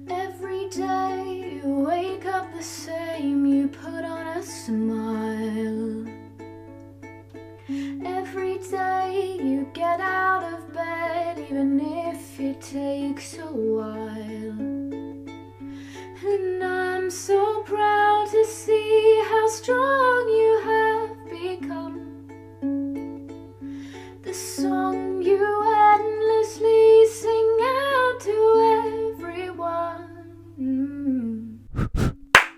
Every day you wake up the same, you put on a smile. Every day you get out of bed, even if it takes a while. And I'm so proud to see how strong you have become. The song you endlessly sing out to everyone.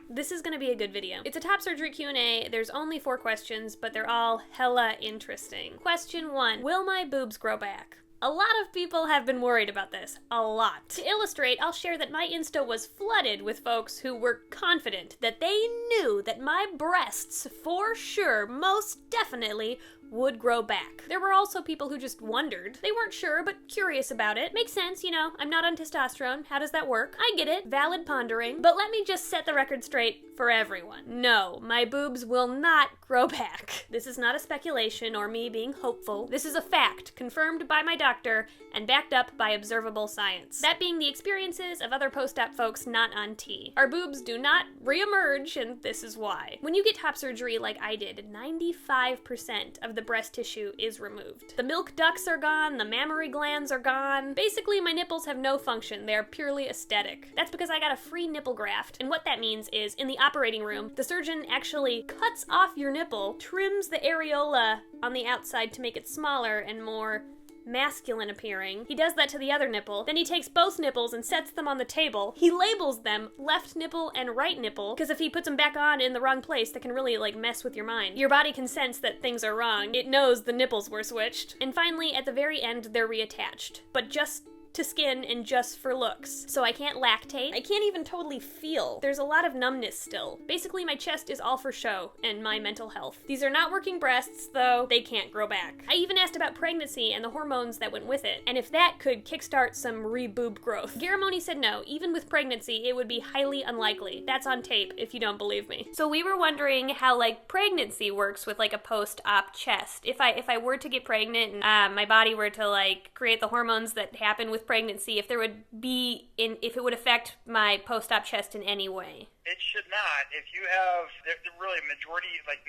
This is gonna be a good video. It's a top surgery Q&A. There's only 4 questions, but they're all hella interesting. Question 1, will my boobs grow back? A lot of people have been worried about this. A lot. To illustrate, I'll share that my Insta was flooded with folks who were confident that they knew that my breasts, for sure, most definitely, would grow back. There were also people who just wondered. They weren't sure, but curious about it. Makes sense, you know, I'm not on testosterone. How does that work? I get it. Valid pondering. But let me just set the record straight for everyone. No, my boobs will not grow back. This is not a speculation or me being hopeful. This is a fact, confirmed by my doctor and backed up by observable science. That being the experiences of other post-op folks not on T. Our boobs do not reemerge, and this is why. When you get top surgery like I did, 95% of the breast tissue is removed. The milk ducts are gone, the mammary glands are gone. Basically, my nipples have no function. They are purely aesthetic. That's because I got a free nipple graft, and what that means is, in the operating room, the surgeon actually cuts off your nipple, trims the areola on the outside to make it smaller and more masculine appearing. He does that to the other nipple. Then he takes both nipples and sets them on the table. He labels them left nipple and right nipple, because if he puts them back on in the wrong place, that can really mess with your mind. Your body can sense that things are wrong. It knows the nipples were switched. And finally, at the very end, they're reattached. But just to skin and just for looks. So I can't lactate. I can't even totally feel. There's a lot of numbness still. Basically, my chest is all for show and my mental health. These are not working breasts, though. They can't grow back. I even asked about pregnancy and the hormones that went with it, and if that could kickstart some re-boob growth. Garamoni said no. Even with pregnancy, it would be highly unlikely. That's on tape, if you don't believe me. So we were wondering how, pregnancy works with, a post-op chest. If I were to get pregnant and my body were to, create the hormones that happen with pregnancy, if there would be if it would affect my post-op chest in any way. It should not. If you have, really majority, 95+%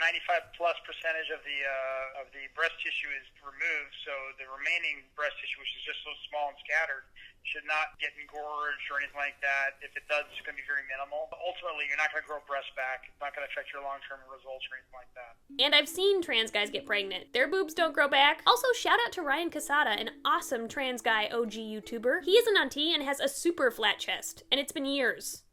of the breast tissue is removed, so the remaining breast tissue, which is just so small and scattered, should not get engorged or anything like that. If it does, it's going to be very minimal. But ultimately, you're not going to grow breasts back. It's not going to affect your long-term results or anything like that. And I've seen trans guys get pregnant. Their boobs don't grow back. Also, shout out to Ryan Casada, an awesome trans guy OG YouTuber. He isn't on T and has a super flat chest, and it's been years.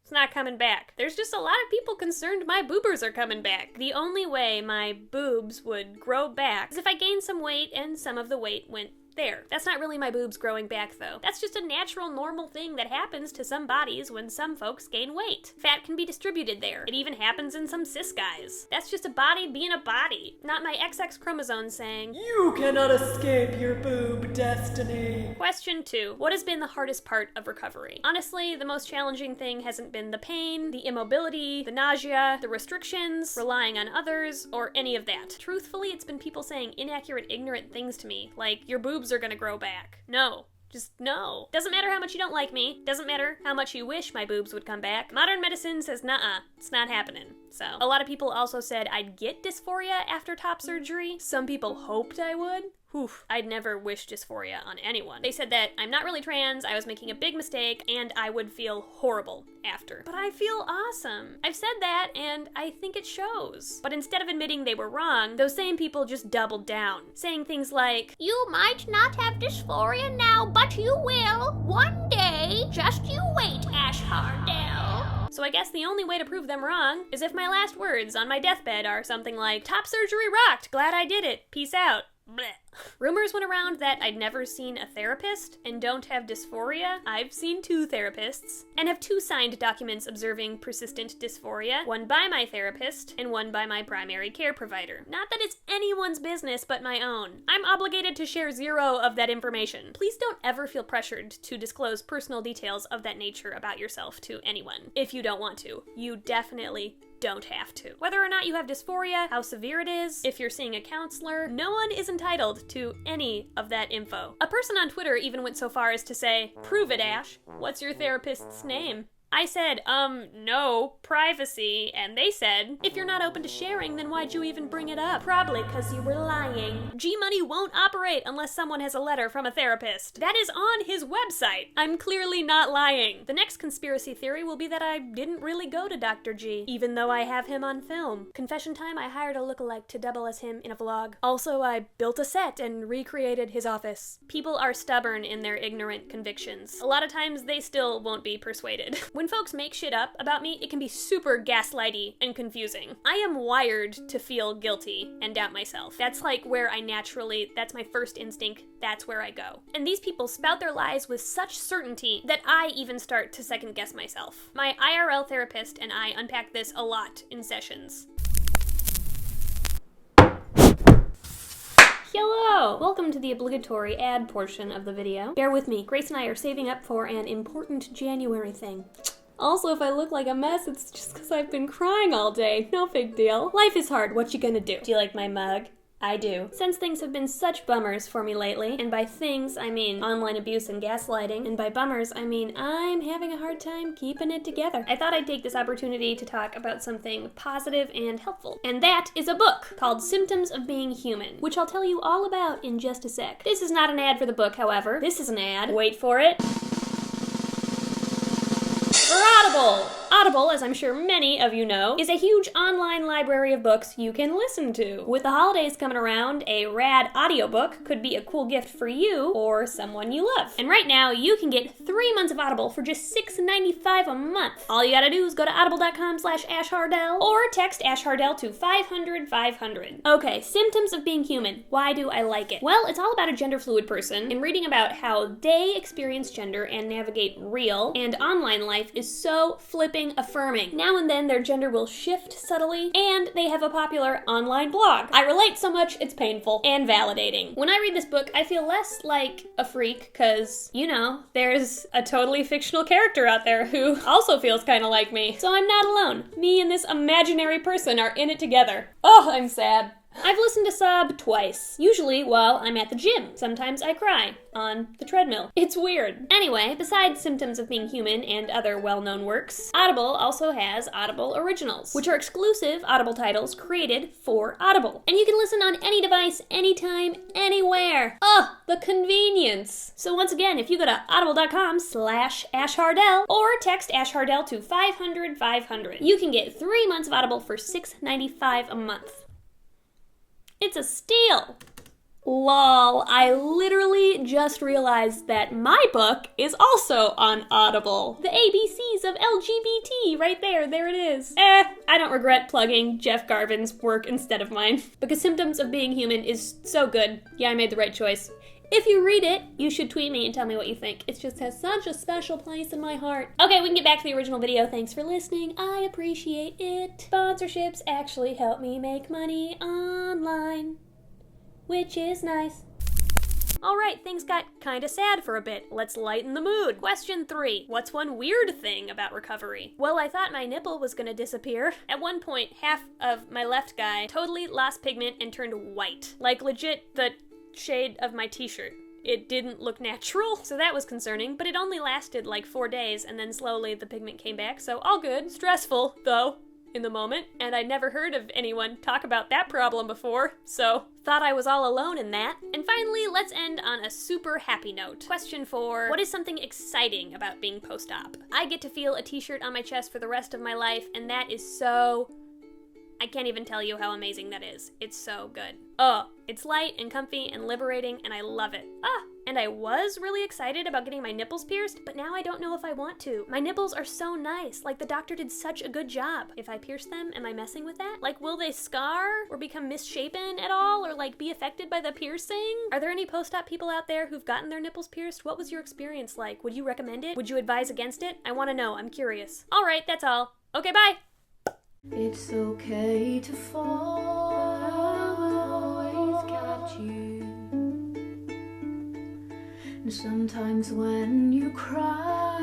It's not coming back. There's just a lot of people concerned my boobers are coming back. The only way my boobs would grow back is if I gained some weight and some of the weight went there. That's not really my boobs growing back, though. That's just a natural, normal thing that happens to some bodies when some folks gain weight. Fat can be distributed there. It even happens in some cis guys. That's just a body being a body, not my XX chromosome saying, "You cannot escape your boob destiny." Question 2. What has been the hardest part of recovery? Honestly, the most challenging thing hasn't been the pain, the immobility, the nausea, the restrictions, relying on others, or any of that. Truthfully, it's been people saying inaccurate, ignorant things to me, like, your boobs are gonna grow back. No. Just no. Doesn't matter how much you don't like me. Doesn't matter how much you wish my boobs would come back. Modern medicine says nuh-uh. It's not happening. So, a lot of people also said I'd get dysphoria after top surgery. Some people hoped I would. Oof, I'd never wish dysphoria on anyone. They said that I'm not really trans, I was making a big mistake, and I would feel horrible after. But I feel awesome. I've said that, and I think it shows. But instead of admitting they were wrong, those same people just doubled down, saying things like, "You might not have dysphoria now, but you will. One day. Just you wait, Ash Hardell." So I guess the only way to prove them wrong is if my last words on my deathbed are something like, "Top surgery rocked, glad I did it, peace out." Blech. Rumors went around that I'd never seen a therapist and don't have dysphoria. I've seen 2 therapists and have 2 signed documents observing persistent dysphoria, one by my therapist and one by my primary care provider. Not that it's anyone's business but my own. I'm obligated to share 0 of that information. Please don't ever feel pressured to disclose personal details of that nature about yourself to anyone if you don't want to. You definitely don't have to. Whether or not you have dysphoria, how severe it is, if you're seeing a counselor, no one is entitled to any of that info. A person on Twitter even went so far as to say, "Prove it, Ash. What's your therapist's name?" I said, no, privacy, and they said, "If you're not open to sharing, then why'd you even bring it up? Probably because you were lying. G-Money won't operate unless someone has a letter from a therapist. That is on his website. I'm clearly not lying." The next conspiracy theory will be that I didn't really go to Dr. G, even though I have him on film. Confession time, I hired a lookalike to double as him in a vlog. Also, I built a set and recreated his office. People are stubborn in their ignorant convictions. A lot of times, they still won't be persuaded. When folks make shit up about me, it can be super gaslighty and confusing. I am wired to feel guilty and doubt myself. That's like where that's my first instinct, that's where I go. And these people spout their lies with such certainty that I even start to second guess myself. My IRL therapist and I unpack this a lot in sessions. Hello! Welcome to the obligatory ad portion of the video. Bear with me, Grace and I are saving up for an important January thing. Also, if I look like a mess, it's just because I've been crying all day. No big deal. Life is hard, what you gonna do? Do you like my mug? I do. Since things have been such bummers for me lately, and by things, I mean online abuse and gaslighting, and by bummers, I mean I'm having a hard time keeping it together. I thought I'd take this opportunity to talk about something positive and helpful. And that is a book called Symptoms of Being Human, which I'll tell you all about in just a sec. This is not an ad for the book, however. This is an ad. Wait for it. For Audible! Audible, as I'm sure many of you know, is a huge online library of books you can listen to. With the holidays coming around, a rad audiobook could be a cool gift for you or someone you love. And right now, you can get 3 months of Audible for just $6.95 a month. All you gotta do is go to audible.com/AshHardell or text Ash Hardell to 500-500. Okay, Symptoms of Being Human. Why do I like it? Well, it's all about a gender fluid person and reading about how they experience gender and navigate real and online life is so flipping affirming. Now and then their gender will shift subtly, and they have a popular online blog. I relate so much, it's painful and validating. When I read this book, I feel less like a freak, cause, you know, there's a totally fictional character out there who also feels kinda like me. So I'm not alone. Me and this imaginary person are in it together. Oh, I'm sad. I've listened to sob twice, usually while I'm at the gym. Sometimes I cry on the treadmill. It's weird. Anyway, besides Symptoms of Being Human and other well-known works, Audible also has Audible Originals, which are exclusive Audible titles created for Audible. And you can listen on any device, anytime, anywhere. Oh, the convenience. So once again, if you go to audible.com/AshHardell or text Ash Hardell to 500-500, you can get 3 months of Audible for $6.95 a month. It's a steal! Lol, I literally just realized that my book is also on Audible. The ABCs of LGBT, right there it is. I don't regret plugging Jeff Garvin's work instead of mine, because Symptoms of Being Human is so good. Yeah, I made the right choice. If you read it, you should tweet me and tell me what you think. It just has such a special place in my heart. Okay, we can get back to the original video. Thanks for listening. I appreciate it. Sponsorships actually help me make money online, which is nice. Alright, things got kinda sad for a bit. Let's lighten the mood. Question 3. What's one weird thing about recovery? Well, I thought my nipple was gonna disappear. At one point, half of my left guy totally lost pigment and turned white. Like legit, the shade of my t-shirt. It didn't look natural, so that was concerning, but it only lasted like 4 days, and then slowly the pigment came back, so all good. Stressful, though, in the moment, and I'd never heard of anyone talk about that problem before, so thought I was all alone in that. And finally, let's end on a super happy note. Question 4. What is something exciting about being post-op? I get to feel a t-shirt on my chest for the rest of my life, and that is so... I can't even tell you how amazing that is. It's so good. Oh, it's light and comfy and liberating, and I love it. And I was really excited about getting my nipples pierced, but now I don't know if I want to. My nipples are so nice. Like, the doctor did such a good job. If I pierce them, am I messing with that? Like, will they scar or become misshapen at all, or like be affected by the piercing? Are there any post-op people out there who've gotten their nipples pierced? What was your experience like? Would you recommend it? Would you advise against it? I want to know. I'm curious. All right, that's all. Okay, bye. It's okay to fall, I will always catch you. And sometimes when you cry,